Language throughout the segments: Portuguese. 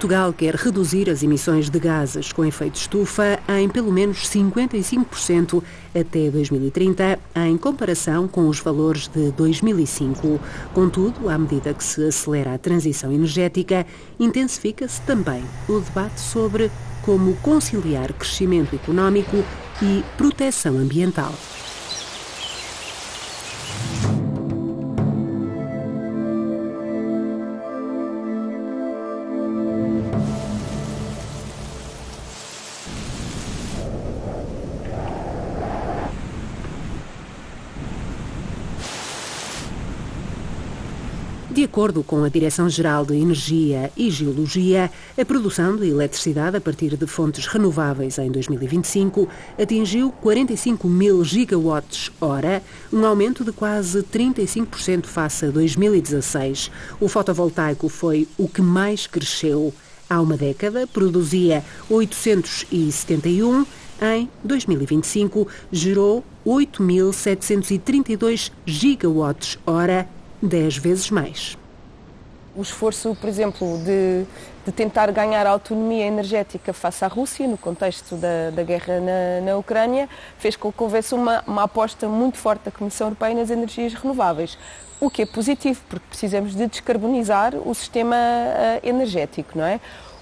Portugal quer reduzir as emissões de gases com efeito estufa em pelo menos 55% até 2030, em comparação com os valores de 2005. Contudo, à medida que se acelera a transição energética, intensifica-se também o debate sobre como conciliar crescimento económico e proteção ambiental. De acordo com a Direção-Geral de Energia e Geologia, a produção de eletricidade a partir de fontes renováveis em 2025 atingiu 45 mil gigawatts-hora, um aumento de quase 35% face a 2016. O fotovoltaico foi o que mais cresceu. Há uma década, produzia 871, em 2025 gerou 8.732 gigawatts-hora, 10 vezes mais. O esforço, por exemplo, de tentar ganhar autonomia energética face à Rússia, no contexto da guerra na Ucrânia, fez com que houvesse uma aposta muito forte da Comissão Europeia nas energias renováveis. O que é positivo, porque precisamos de descarbonizar o sistema energético, não é?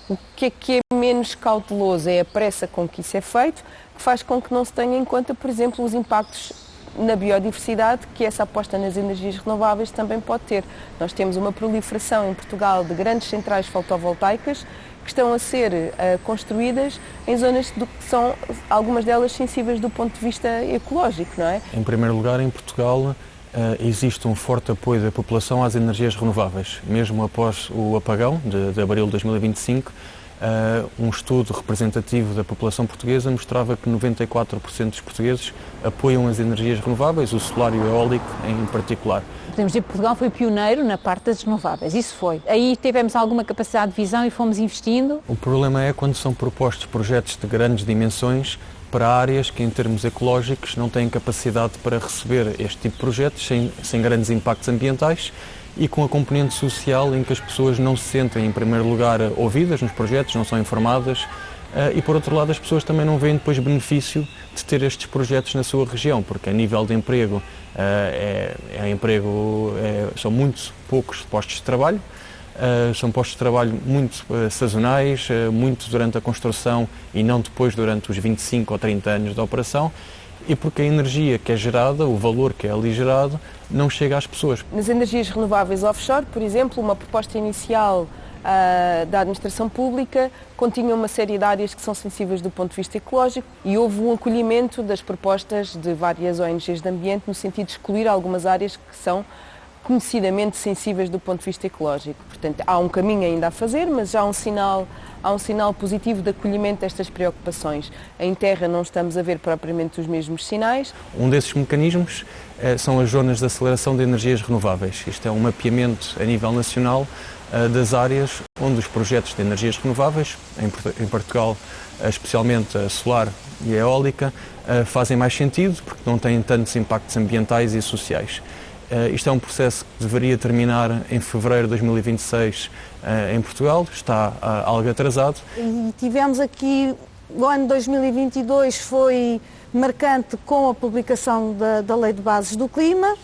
O que é menos cauteloso é a pressa com que isso é feito, que faz com que não se tenha em conta, por exemplo, os impactos na biodiversidade que essa aposta nas energias renováveis também pode ter. Nós temos uma proliferação em Portugal de grandes centrais fotovoltaicas que estão a ser construídas em zonas que são algumas delas sensíveis do ponto de vista ecológico, não é? Em primeiro lugar, em Portugal existe um forte apoio da população às energias renováveis. Mesmo após o apagão de abril de 2025, um estudo representativo da população portuguesa mostrava que 94% dos portugueses apoiam as energias renováveis, o solar e o eólico em particular. Podemos dizer que Portugal foi pioneiro na parte das renováveis, isso foi. Aí tivemos alguma capacidade de visão e fomos investindo. O problema é quando são propostos projetos de grandes dimensões para áreas que, em termos ecológicos, não têm capacidade para receber este tipo de projetos sem grandes impactos ambientais e com a componente social em que as pessoas não se sentem, em primeiro lugar, ouvidas nos projetos, não são informadas e, por outro lado, as pessoas também não veem depois benefício de ter estes projetos na sua região, porque a nível de emprego, são muito poucos postos de trabalho, são postos de trabalho muito sazonais, muito durante a construção e não depois durante os 25 ou 30 anos da operação, e porque a energia que é gerada, o valor que é ali gerado, não chega às pessoas. Nas energias renováveis offshore, por exemplo, uma proposta inicial da administração pública continha uma série de áreas que são sensíveis do ponto de vista ecológico e houve um acolhimento das propostas de várias ONGs de ambiente no sentido de excluir algumas áreas que são conhecidamente sensíveis do ponto de vista ecológico. Portanto, há um caminho ainda a fazer, mas já há um sinal positivo de acolhimento destas preocupações. Em terra não estamos a ver propriamente os mesmos sinais. Um desses mecanismos são as zonas de aceleração de energias renováveis. Isto é um mapeamento a nível nacional das áreas onde os projetos de energias renováveis, em Portugal especialmente a solar e a eólica, fazem mais sentido porque não têm tantos impactos ambientais e sociais. Isto é um processo que deveria terminar em fevereiro de 2026 em Portugal, está algo atrasado. E tivemos aqui, o ano 2022 foi marcante com a publicação da Lei de Bases do Clima.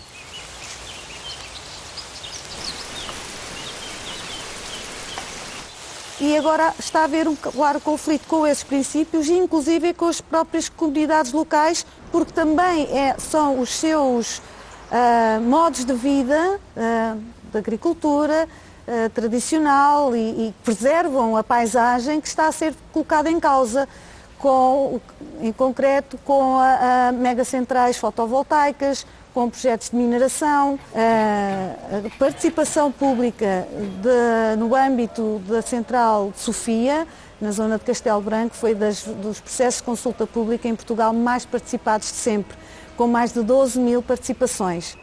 E agora está a haver um claro conflito com esses princípios e inclusive com as próprias comunidades locais, porque também são os seus modos de vida, de agricultura tradicional e preservam a paisagem que está a ser colocada em causa, em concreto com a megacentrais fotovoltaicas, com projetos de mineração, a participação pública no âmbito da Central de Sofia, na zona de Castelo Branco, foi dos processos de consulta pública em Portugal mais participados de sempre, com mais de 12 mil participações.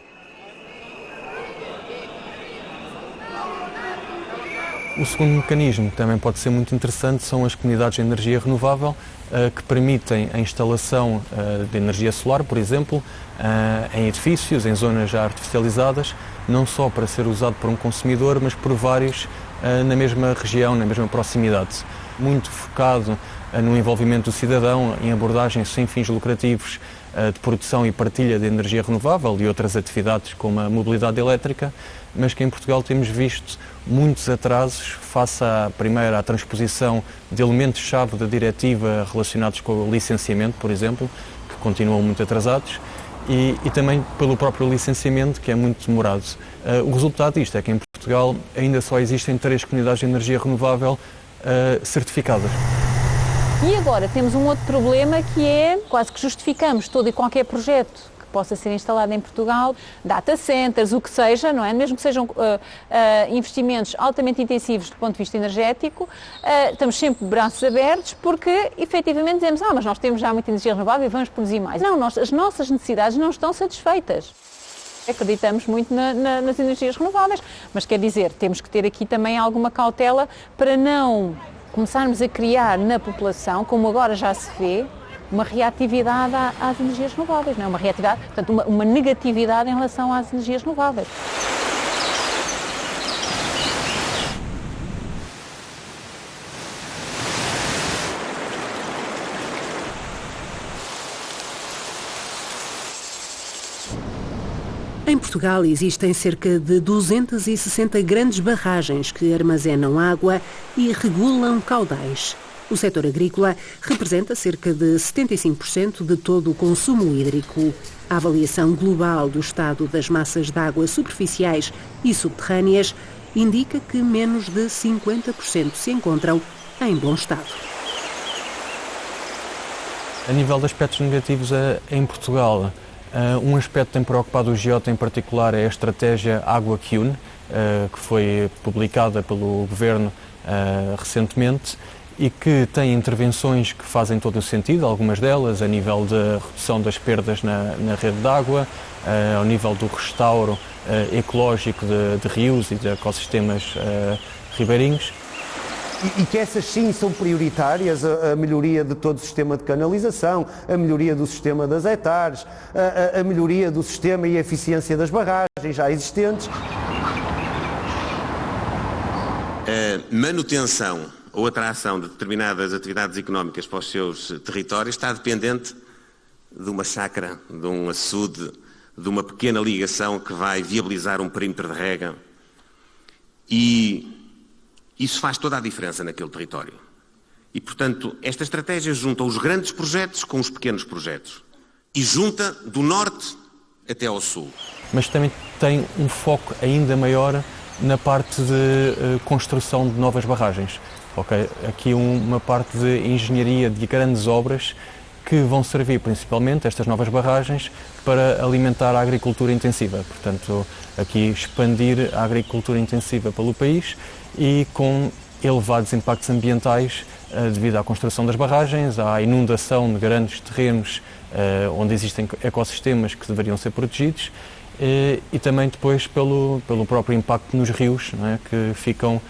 O segundo mecanismo, que também pode ser muito interessante, são as comunidades de energia renovável, que permitem a instalação de energia solar, por exemplo, em edifícios, em zonas já artificializadas, não só para ser usado por um consumidor, mas por vários na mesma região, na mesma proximidade. Muito focado no envolvimento do cidadão, em abordagens sem fins lucrativos de produção e partilha de energia renovável e outras atividades como a mobilidade elétrica, mas que em Portugal temos visto muitos atrasos face primeiro à transposição de elementos-chave da diretiva relacionados com o licenciamento, por exemplo, que continuam muito atrasados, e também pelo próprio licenciamento, que é muito demorado. O resultado disto é que em Portugal ainda só existem 3 comunidades de energia renovável certificadas. E agora temos um outro problema, que é quase que justificamos todo e qualquer projeto que possa ser instalado em Portugal, data centers, o que seja, não é? Mesmo que sejam investimentos altamente intensivos do ponto de vista energético, estamos sempre de braços abertos, porque efetivamente dizemos, mas nós temos já muita energia renovável e vamos produzir mais. Não, as nossas necessidades não estão satisfeitas. Acreditamos muito nas energias renováveis, mas quer dizer, temos que ter aqui também alguma cautela para não começarmos a criar na população, como agora já se vê, uma reatividade às energias renováveis, não é? Uma reatividade, portanto, uma negatividade em relação às energias renováveis. Em Portugal existem cerca de 260 grandes barragens que armazenam água e regulam caudais. O setor agrícola representa cerca de 75% de todo o consumo hídrico. A avaliação global do estado das massas de água superficiais e subterrâneas indica que menos de 50% se encontram em bom estado. A nível de aspectos negativos em Portugal, um aspecto que tem preocupado o GIOT em particular é a estratégia Água QUN, que foi publicada pelo Governo recentemente e que tem intervenções que fazem todo o sentido, algumas delas a nível da redução das perdas na rede de água, ao nível do restauro ecológico de rios e de ecossistemas ribeirinhos. E que essas sim são prioritárias, a melhoria de todo o sistema de canalização, a melhoria do sistema das hectares, a melhoria do sistema e a eficiência das barragens já existentes. A manutenção ou atração de determinadas atividades económicas para os seus territórios está dependente de uma chácara, de um açude, de uma pequena ligação que vai viabilizar um perímetro de rega. E isso faz toda a diferença naquele território. E, portanto, esta estratégia junta os grandes projetos com os pequenos projetos. E junta do norte até ao sul. Mas também tem um foco ainda maior na parte de construção de novas barragens. Okay? Aqui uma parte de engenharia de grandes obras que vão servir principalmente, estas novas barragens, para alimentar a agricultura intensiva. Portanto, aqui expandir a agricultura intensiva pelo país e com elevados impactos ambientais devido à construção das barragens, à inundação de grandes terrenos onde existem ecossistemas que deveriam ser protegidos e também depois pelo próprio impacto nos rios, não é? Que ficam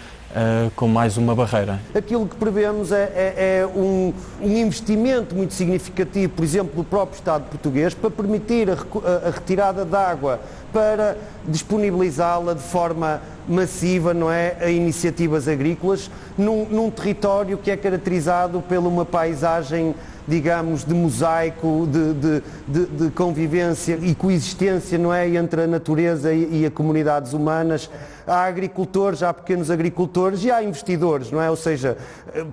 com mais uma barreira. Aquilo que prevemos é um investimento muito significativo, por exemplo, do próprio Estado português, para permitir a retirada de água, para disponibilizá-la de forma massiva, não é, a iniciativas agrícolas, num território que é caracterizado por uma paisagem, digamos, de mosaico, de convivência e coexistência, não é, entre a natureza e as comunidades humanas. Há agricultores, há pequenos agricultores e há investidores, não é? Ou seja,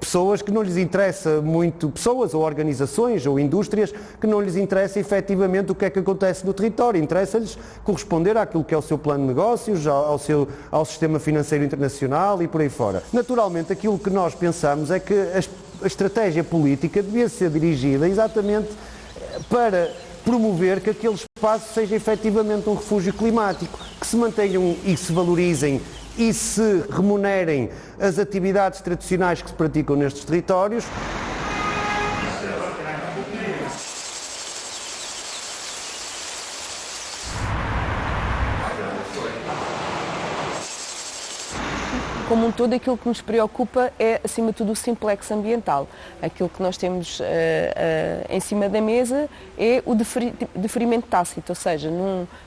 pessoas que não lhes interessa muito, pessoas ou organizações ou indústrias que não lhes interessa efetivamente o que é que acontece no território. Interessa-lhes corresponder àquilo que é o seu plano de negócios, ao sistema financeiro internacional e por aí fora. Naturalmente, aquilo que nós pensamos é que a estratégia política devia ser dirigida exatamente para promover que aquele espaço seja efetivamente um refúgio climático, que se mantenham e se valorizem e se remunerem as atividades tradicionais que se praticam nestes territórios. Como um todo, aquilo que nos preocupa é, acima de tudo, o simplex ambiental. Aquilo que nós temos em cima da mesa é o deferimento tácito, ou seja,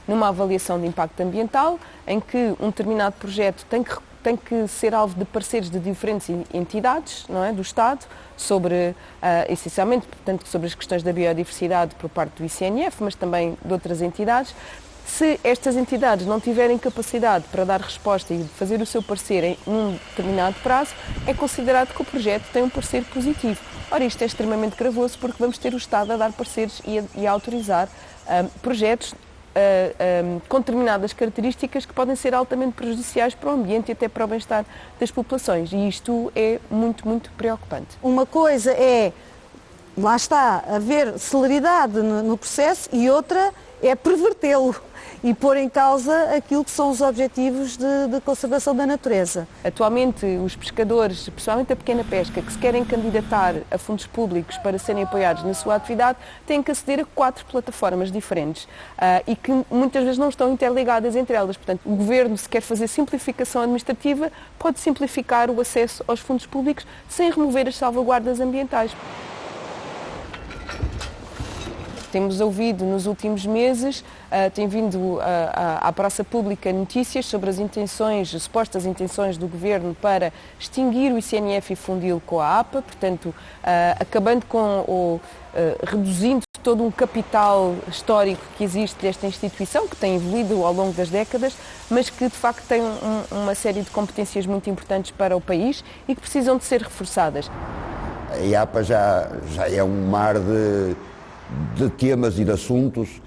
numa avaliação de impacto ambiental, em que um determinado projeto tem que tem que ser alvo de pareceres de diferentes entidades, não é, do Estado, sobre, essencialmente, portanto, sobre as questões da biodiversidade por parte do ICNF, mas também de outras entidades. Se estas entidades não tiverem capacidade para dar resposta e fazer o seu parecer em um determinado prazo, é considerado que o projeto tem um parecer positivo. Ora, isto é extremamente gravoso porque vamos ter o Estado a dar pareceres e a autorizar projetos com determinadas características que podem ser altamente prejudiciais para o ambiente e até para o bem-estar das populações. E isto é muito, muito preocupante. Uma coisa é, lá está, haver celeridade no processo e outra é pervertê-lo e pôr em causa aquilo que são os objetivos de conservação da natureza. Atualmente, os pescadores, principalmente a pequena pesca, que se querem candidatar a fundos públicos para serem apoiados na sua atividade, têm que aceder a 4 plataformas diferentes e que muitas vezes não estão interligadas entre elas. Portanto, o Governo, se quer fazer simplificação administrativa, pode simplificar o acesso aos fundos públicos sem remover as salvaguardas ambientais. Temos ouvido nos últimos meses, tem vindo à praça pública notícias sobre as intenções, as supostas intenções do Governo para extinguir o ICNF e fundi-lo com a APA, portanto, acabando com reduzindo todo um capital histórico que existe desta instituição, que tem evoluído ao longo das décadas, mas que de facto tem uma série de competências muito importantes para o país e que precisam de ser reforçadas. A APA já é um mar de temas e de assuntos,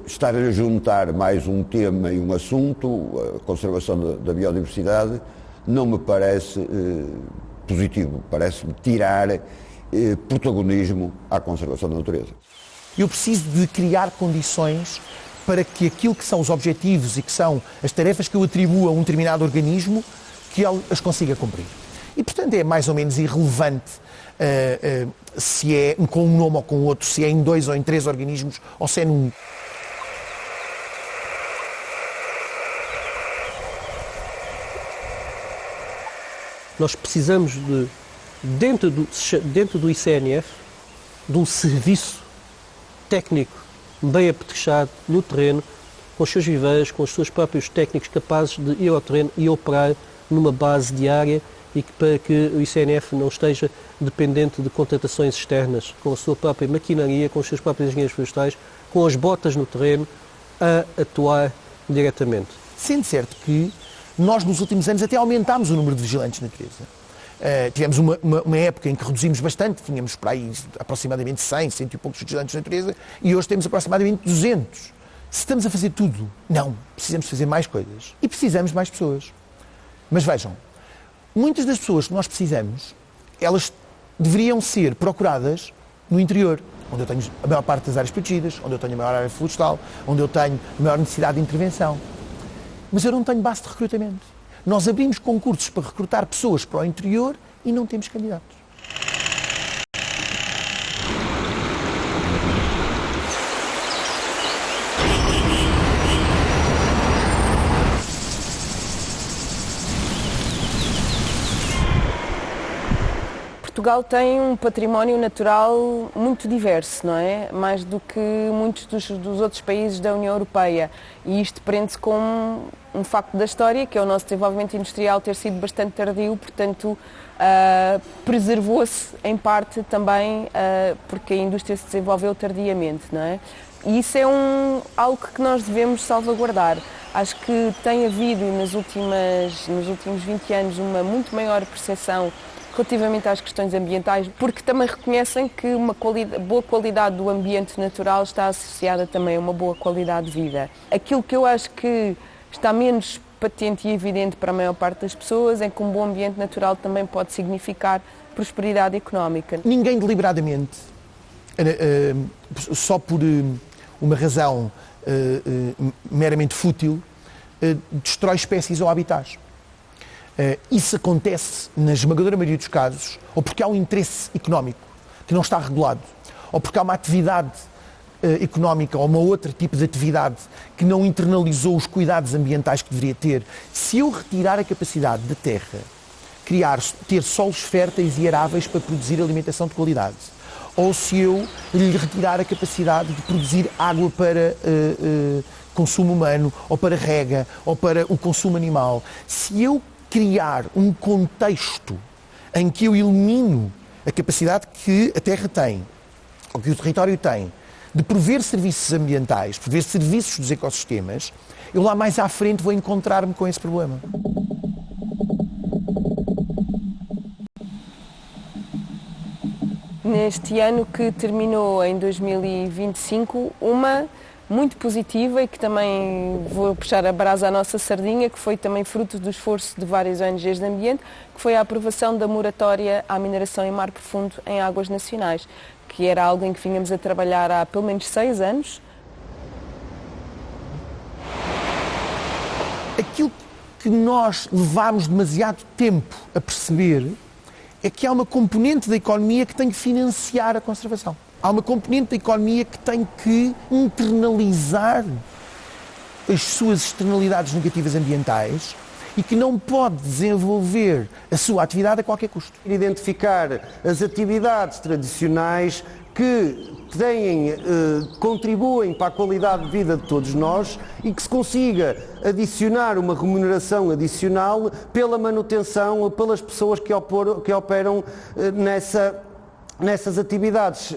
estar a juntar mais um tema e um assunto, a conservação da biodiversidade, não me parece positivo, parece-me tirar protagonismo à conservação da natureza. Eu preciso de criar condições para que aquilo que são os objetivos e que são as tarefas que eu atribuo a um determinado organismo, que ele as consiga cumprir. E, portanto, é mais ou menos irrelevante se é com um nome ou com outro, se é em 2 ou em 3 organismos, ou se é num. Nós precisamos de, dentro do ICNF, de um serviço técnico bem apetrechado no terreno, com os seus viveiros, com os seus próprios técnicos capazes de ir ao terreno e operar numa base diária e que, para que o ICNF não esteja dependente de contratações externas, com a sua própria maquinaria, com os seus próprios engenheiros florestais, com as botas no terreno, a atuar diretamente. Sendo certo que nós, nos últimos anos, até aumentámos o número de vigilantes de natureza. Tivemos uma época em que reduzimos bastante, tínhamos para aí aproximadamente 100 e poucos vigilantes de natureza, e hoje temos aproximadamente 200. Se estamos a fazer tudo? Não. Precisamos fazer mais coisas. E precisamos de mais pessoas. Mas vejam, muitas das pessoas que nós precisamos, elas deveriam ser procuradas no interior, onde eu tenho a maior parte das áreas protegidas, onde eu tenho a maior área florestal, onde eu tenho a maior necessidade de intervenção. Mas eu não tenho base de recrutamento. Nós abrimos concursos para recrutar pessoas para o interior e não temos candidatos. Portugal tem um património natural muito diverso, não é? Mais do que muitos dos outros países da União Europeia. E isto prende-se com um facto da história, que é o nosso desenvolvimento industrial ter sido bastante tardio, portanto, preservou-se em parte também porque a indústria se desenvolveu tardiamente, não é? E isso é algo que nós devemos salvaguardar. Acho que tem havido nos últimos 20 anos uma muito maior percepção relativamente às questões ambientais, porque também reconhecem que uma boa qualidade do ambiente natural está associada também a uma boa qualidade de vida. Aquilo que eu acho que está menos patente e evidente para a maior parte das pessoas é que um bom ambiente natural também pode significar prosperidade económica. Ninguém deliberadamente, só por uma razão meramente fútil, destrói espécies ou habitats. Isso acontece na esmagadora maioria dos casos, ou porque há um interesse económico que não está regulado, ou porque há uma atividade económica ou uma outra tipo de atividade que não internalizou os cuidados ambientais que deveria ter. Se eu retirar a capacidade da terra, ter solos férteis e aráveis para produzir alimentação de qualidade, ou se eu lhe retirar a capacidade de produzir água para consumo humano, ou para rega, ou para o consumo animal, se eu criar um contexto em que eu elimino a capacidade que a terra tem, ou que o território tem, de prover serviços ambientais, prover serviços dos ecossistemas, eu lá mais à frente vou encontrar-me com esse problema. Neste ano que terminou em 2025, uma muito positiva e que também vou puxar a brasa à nossa sardinha, que foi também fruto do esforço de várias ONGs de ambiente, que foi a aprovação da moratória à mineração em mar profundo em águas nacionais, que era algo em que vínhamos a trabalhar há pelo menos 6 anos. Aquilo que nós levámos demasiado tempo a perceber é que há uma componente da economia que tem que financiar a conservação. Há uma componente da economia que tem que internalizar as suas externalidades negativas ambientais e que não pode desenvolver a sua atividade a qualquer custo. Identificar as atividades tradicionais que contribuem para a qualidade de vida de todos nós e que se consiga adicionar uma remuneração adicional pela manutenção, pelas pessoas que operam nessas atividades,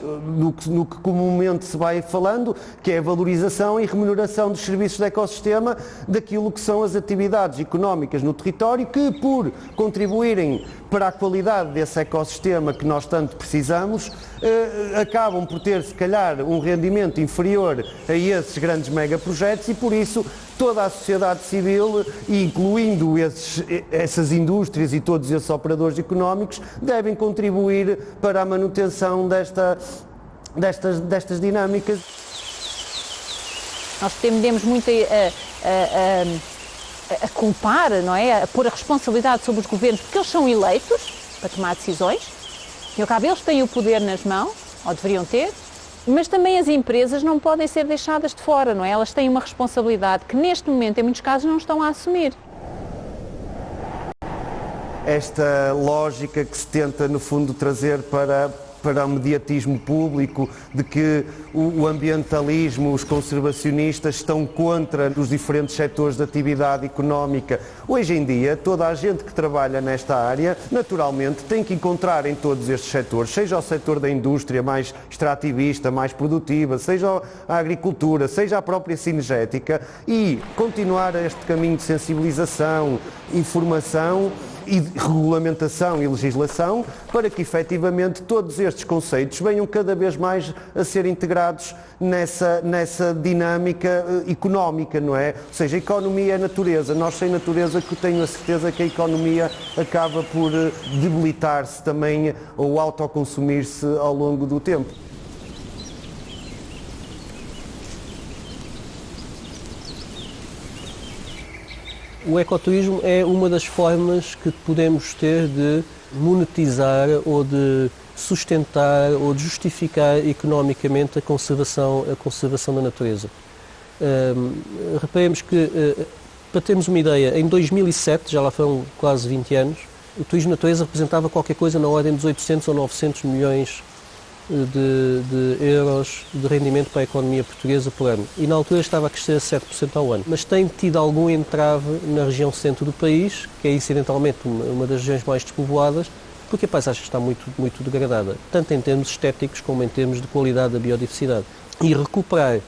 no que comumente se vai falando, que é a valorização e remuneração dos serviços de ecossistema daquilo que são as atividades económicas no território, que por contribuírem para a qualidade desse ecossistema que nós tanto precisamos, acabam por ter, se calhar, um rendimento inferior a esses grandes megaprojetos e, por isso, toda a sociedade civil, incluindo essas indústrias e todos esses operadores económicos, devem contribuir para a manutenção destas dinâmicas. Nós tendemos muito a culpar, não é? A pôr a responsabilidade sobre os governos, porque eles são eleitos para tomar decisões, e ao cabo eles têm o poder nas mãos, ou deveriam ter, mas também as empresas não podem ser deixadas de fora, não é? Elas têm uma responsabilidade que neste momento, em muitos casos, não estão a assumir. Esta lógica que se tenta, no fundo, trazer para o mediatismo público, de que o ambientalismo, os conservacionistas estão contra os diferentes setores de atividade económica. Hoje em dia, toda a gente que trabalha nesta área, naturalmente, tem que encontrar em todos estes setores, seja o setor da indústria mais extrativista, mais produtiva, seja a agricultura, seja a própria cinegética, e continuar este caminho de sensibilização, informação e de regulamentação e legislação, para que efetivamente todos estes conceitos venham cada vez mais a ser integrados nessa dinâmica económica, não é? Ou seja, a economia é natureza. Nós, sem natureza, que tenho a certeza que a economia acaba por debilitar-se também ou autoconsumir-se ao longo do tempo. O ecoturismo é uma das formas que podemos ter de monetizar ou de sustentar ou de justificar economicamente a conservação da natureza. Reparemos que, para termos uma ideia, em 2007, já lá foram quase 20 anos, o turismo de natureza representava qualquer coisa na ordem dos 800 ou 900 milhões de euros de rendimento para a economia portuguesa por ano. E na altura estava a crescer a 7% ao ano. Mas tem tido algum entrave na região centro do país, que é incidentalmente uma das regiões mais despovoadas, porque a paisagem está muito degradada, tanto em termos estéticos como em termos de qualidade da biodiversidade. E recuperar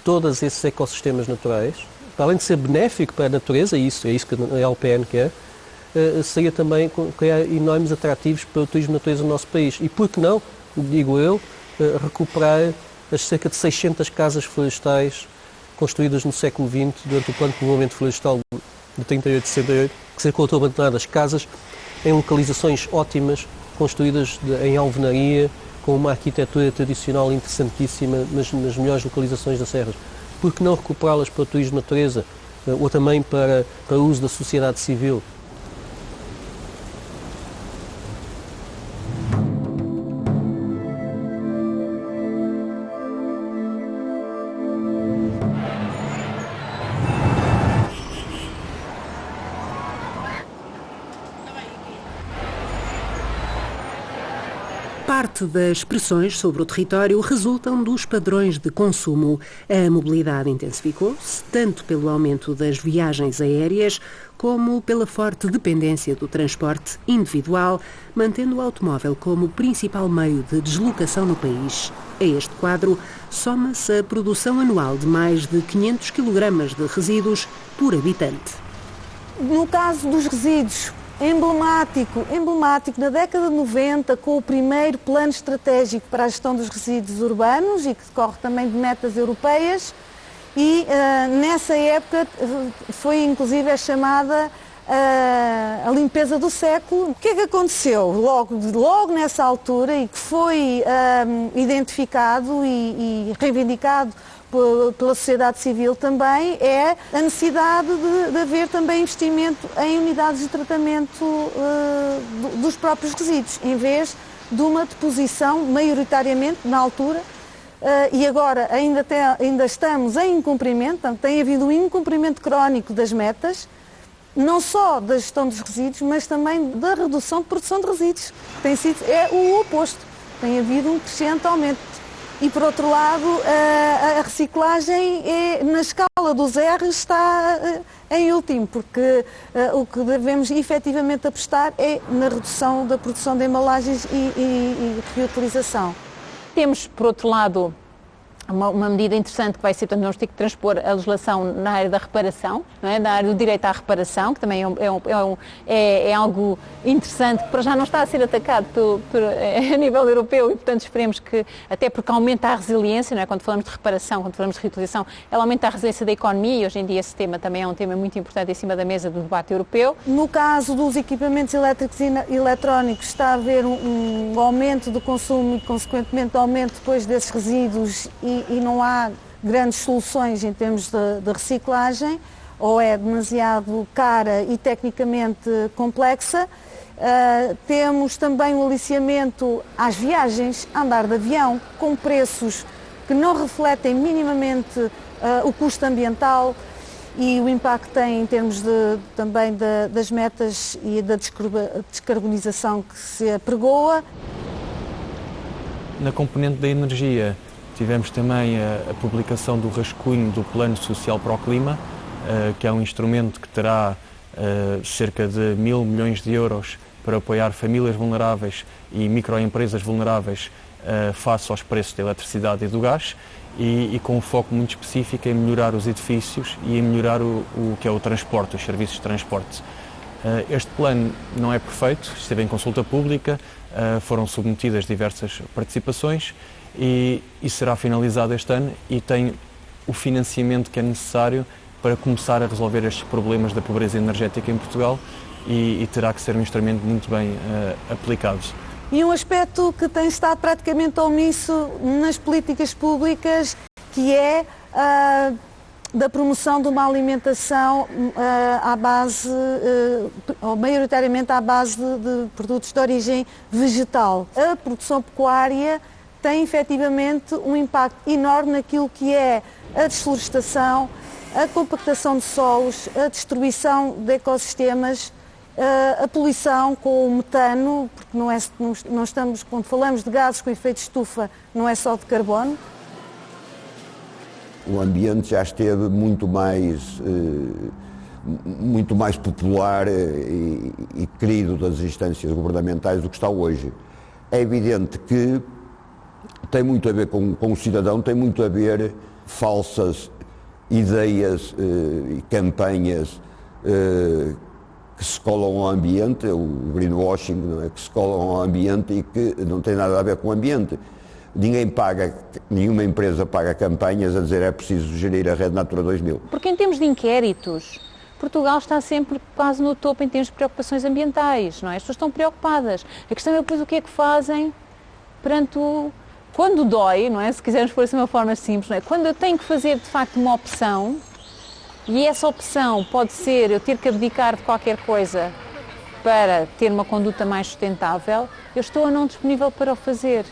todos esses ecossistemas naturais, para além de ser benéfico para a natureza, e é isso que a LPN quer, seria também criar enormes atrativos para o turismo de natureza no nosso país. E por que não, digo eu, recuperar as cerca de 600 casas florestais construídas no século XX durante o plano de povoamento florestal de 38-68, que se encontram abandonadas, casas em localizações ótimas, construídas em alvenaria, com uma arquitetura tradicional interessantíssima, nas melhores localizações das serras. Por que não recuperá-las para o turismo de natureza ou também para o uso da sociedade civil? parte das pressões sobre o território resultam dos padrões de consumo. A mobilidade intensificou-se, tanto pelo aumento das viagens aéreas, como pela forte dependência do transporte individual, mantendo o automóvel como principal meio de deslocação no país. A este quadro soma-se a produção anual de mais de 500 kg de resíduos por habitante. No caso dos resíduos, emblemático na década de 90, com o primeiro plano estratégico para a gestão dos resíduos urbanos e que decorre também de metas europeias, e nessa época foi inclusive a chamada a limpeza do século. O que é que aconteceu logo nessa altura e que foi identificado e reivindicado pela sociedade civil também, é a necessidade de haver também investimento em unidades de tratamento dos próprios resíduos, em vez de uma deposição maioritariamente, na altura, e agora ainda estamos em incumprimento, portanto, tem havido um incumprimento crónico das metas, não só da gestão dos resíduos, mas também da redução de produção de resíduos. É o oposto, tem havido um crescente aumento. E, por outro lado, a reciclagem, na escala dos R, está em último, porque o que devemos efetivamente apostar é na redução da produção de embalagens e reutilização. Temos, por outro lado, uma medida interessante que vai ser, portanto, vamos ter que transpor a legislação na área da reparação, não é? Na área do direito à reparação, que também é algo interessante, que para já não está a ser atacado a nível europeu e, portanto, esperemos que, até porque aumenta a resiliência, não é? Quando falamos de reparação, quando falamos de reutilização, ela aumenta a resiliência da economia e hoje em dia esse tema também é um tema muito importante em cima da mesa do debate europeu. No caso dos equipamentos elétricos e eletrónicos, está a haver um aumento do consumo e, consequentemente, aumento depois desses resíduos e não há grandes soluções em termos de reciclagem, ou é demasiado cara e tecnicamente complexa. Temos também o aliciamento às viagens, a andar de avião, com preços que não refletem minimamente o custo ambiental e o impacto que tem em termos também das metas e da descarbonização que se apregoa. Na componente da energia, tivemos também a publicação do rascunho do Plano Social para o Clima, que é um instrumento que terá cerca de 1.000 milhões de euros para apoiar famílias vulneráveis e microempresas vulneráveis face aos preços da eletricidade e do gás e com um foco muito específico em melhorar os edifícios e em melhorar o que é o transporte, os serviços de transporte. Este plano não é perfeito, esteve em consulta pública, foram submetidas diversas participações e será finalizado este ano e tem o financiamento que é necessário para começar a resolver estes problemas da pobreza energética em Portugal e terá que ser um instrumento muito bem aplicado. E um aspecto que tem estado praticamente omisso nas políticas públicas, que é da promoção de uma alimentação à base, ou maioritariamente à base de produtos de origem vegetal. A produção pecuária tem efetivamente um impacto enorme naquilo que é a desflorestação, a compactação de solos, a destruição de ecossistemas, a poluição com o metano, porque não estamos, quando falamos de gases com efeito de estufa, não é só de carbono. O ambiente já esteve muito mais popular e querido das instâncias governamentais do que está hoje. É evidente que tem muito a ver com o cidadão, tem muito a ver falsas ideias e campanhas que se colam ao ambiente, o greenwashing, não é? Que se colam ao ambiente e que não tem nada a ver com o ambiente. Nenhuma empresa paga campanhas a dizer é preciso gerir a rede Natura 2000. Porque em termos de inquéritos, Portugal está sempre quase no topo em termos de preocupações ambientais, não é? As pessoas estão preocupadas. A questão é depois o que é que fazem perante quando dói, não é? Se quisermos pôr assim de uma forma simples, não é? Quando eu tenho que fazer de facto uma opção, e essa opção pode ser eu ter que abdicar de qualquer coisa para ter uma conduta mais sustentável, eu estou ou não disponível para o fazer.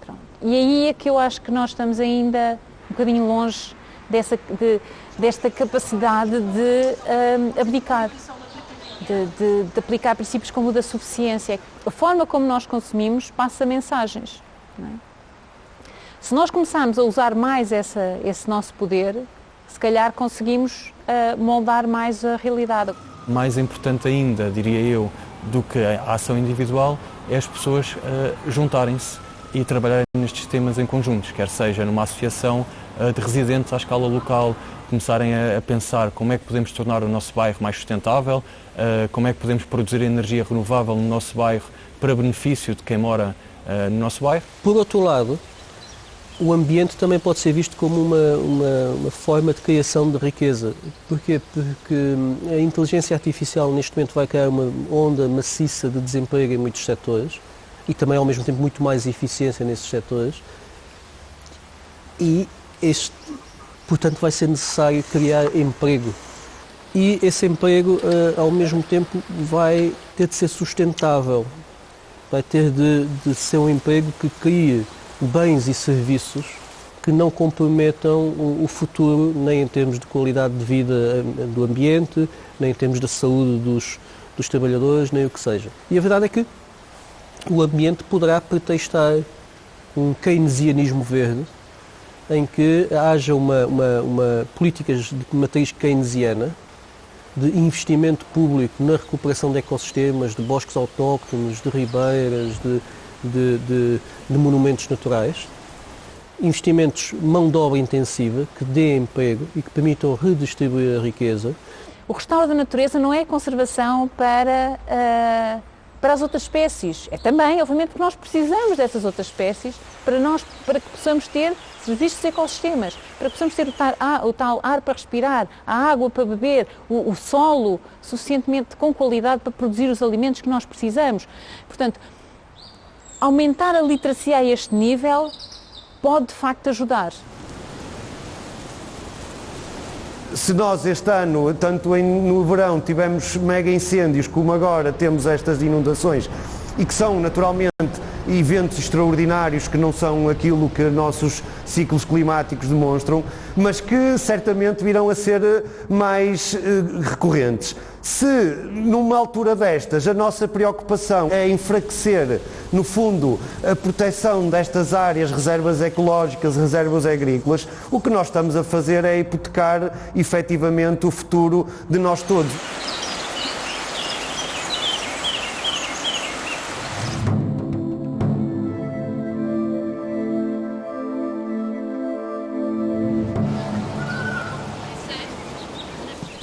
Pronto. E aí é que eu acho que nós estamos ainda um bocadinho longe desta capacidade de abdicar. de aplicar princípios como o da suficiência. A forma como nós consumimos passa mensagens. Não é? Se nós começarmos a usar mais esse nosso poder, se calhar conseguimos moldar mais a realidade. Mais importante ainda, diria eu, do que a ação individual, é as pessoas juntarem-se e trabalharem nestes temas em conjuntos, quer seja numa associação de residentes à escala local, começarem a pensar como é que podemos tornar o nosso bairro mais sustentável, como é que podemos produzir energia renovável no nosso bairro para benefício de quem mora no nosso bairro. Por outro lado, o ambiente também pode ser visto como uma forma de criação de riqueza. Porquê? Porque a inteligência artificial neste momento vai criar uma onda maciça de desemprego em muitos setores e também ao mesmo tempo muito mais eficiência nesses setores e portanto vai ser necessário criar emprego e esse emprego ao mesmo tempo vai ter de ser sustentável, vai ter de ser um emprego que crie bens e serviços que não comprometam o futuro, nem em termos de qualidade de vida do ambiente, nem em termos da saúde dos trabalhadores, nem o que seja. E a verdade é que o ambiente poderá pretextar um keynesianismo verde, em que haja uma políticas de matriz keynesiana, de investimento público na recuperação de ecossistemas, de bosques autóctonos, de ribeiras, de monumentos naturais, investimentos mão de obra intensiva que dê emprego e que permitam redistribuir a riqueza. O restauro da natureza não é conservação para as outras espécies, é também, obviamente, porque nós precisamos dessas outras espécies para que possamos ter serviços de ecossistemas, para que possamos ter o tal ar para respirar, a água para beber, o solo suficientemente com qualidade para produzir os alimentos que nós precisamos. Portanto, aumentar a literacia a este nível pode, de facto, ajudar. Se nós este ano, tanto no verão, tivemos mega incêndios, como agora temos estas inundações, e que são, naturalmente, eventos extraordinários que não são aquilo que nossos ciclos climáticos demonstram, mas que certamente virão a ser mais recorrentes. Se, numa altura destas, a nossa preocupação é enfraquecer, no fundo, a proteção destas áreas, reservas ecológicas, reservas agrícolas, o que nós estamos a fazer é hipotecar, efetivamente, o futuro de nós todos.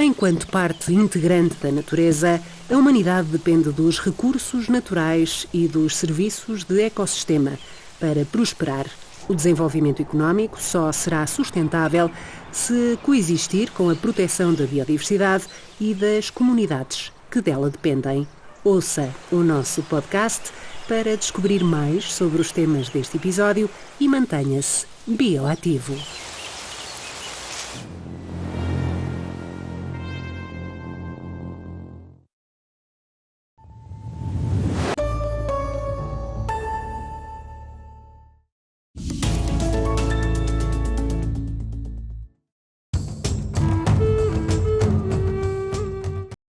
Enquanto parte integrante da natureza, a humanidade depende dos recursos naturais e dos serviços de ecossistema para prosperar. O desenvolvimento económico só será sustentável se coexistir com a proteção da biodiversidade e das comunidades que dela dependem. Ouça o nosso podcast para descobrir mais sobre os temas deste episódio e mantenha-se bioativo.